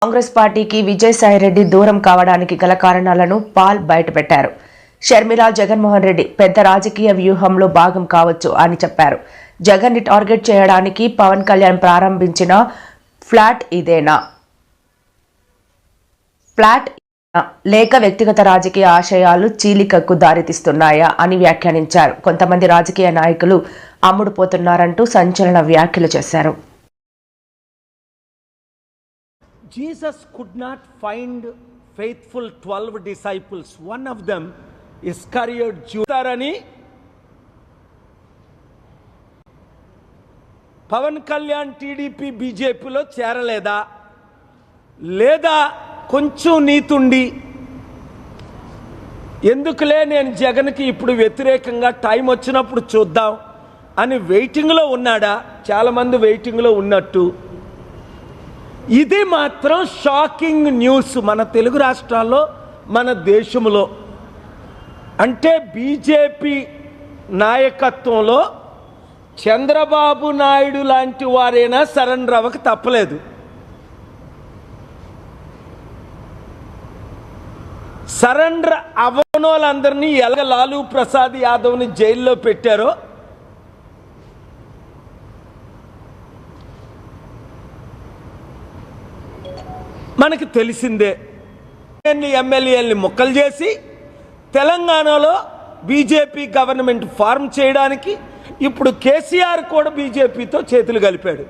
కాంగ్రెస్ పార్టీకి విజయసాయిరెడ్డి దూరం కావడానికి గల కారణాలను పాల్ బయటపెట్టారు. షర్మిల, జగన్మోహన్ రెడ్డి పెద్ద రాజకీయ వ్యూహంలో భాగం కావచ్చు అని చెప్పారు. జగన్ ని టార్గెట్ చేయడానికి పవన్ కళ్యాణ్ ప్రారంభించిన ఫ్లాట్ ఇదేనా లేక వ్యక్తిగత రాజకీయ ఆశయాలు చీలికకు దారితీస్తున్నాయా అని వ్యాఖ్యానించారు. కొంతమంది రాజకీయ నాయకులు అమ్ముడుపోతున్నారంటూ సంచలన వ్యాఖ్యలు చేశారు. Jesus could not find faithful 12 disciples. One of them Iscariot Judas. Pawan Kalyan TDP బీజేపీలో చేరలేదా లేదా కొంచెం నీతుండి ఎందుకులే నేను జగన్కి ఇప్పుడు వ్యతిరేకంగా టైం వచ్చినప్పుడు చూద్దాం అని వెయిటింగ్లో ఉన్నాడా? చాలామంది వెయిటింగ్లో ఉన్నట్టు. ఇది మాత్రం షాకింగ్ న్యూస్ మన తెలుగు రాష్ట్రాల్లో, మన దేశంలో. అంటే బీజేపీ నాయకత్వంలో చంద్రబాబు నాయుడు లాంటి వారైనా సరెండర్ అవ్వక తప్పలేదు. సరెండర్ అవ్వని వాళ్ళందరినీ ఎలాగ లాలూ ప్రసాద్ యాదవ్ని జైల్లో పెట్టారో మనకు తెలిసిందే. ఎమ్మెల్యేలని ముక్కలు చేసి తెలంగాణలో బీజేపీ గవర్నమెంట్ ఫార్మ్ చేయడానికి ఇప్పుడు కేసీఆర్ కూడా బీజేపీతో చేతులు కలిపాడు.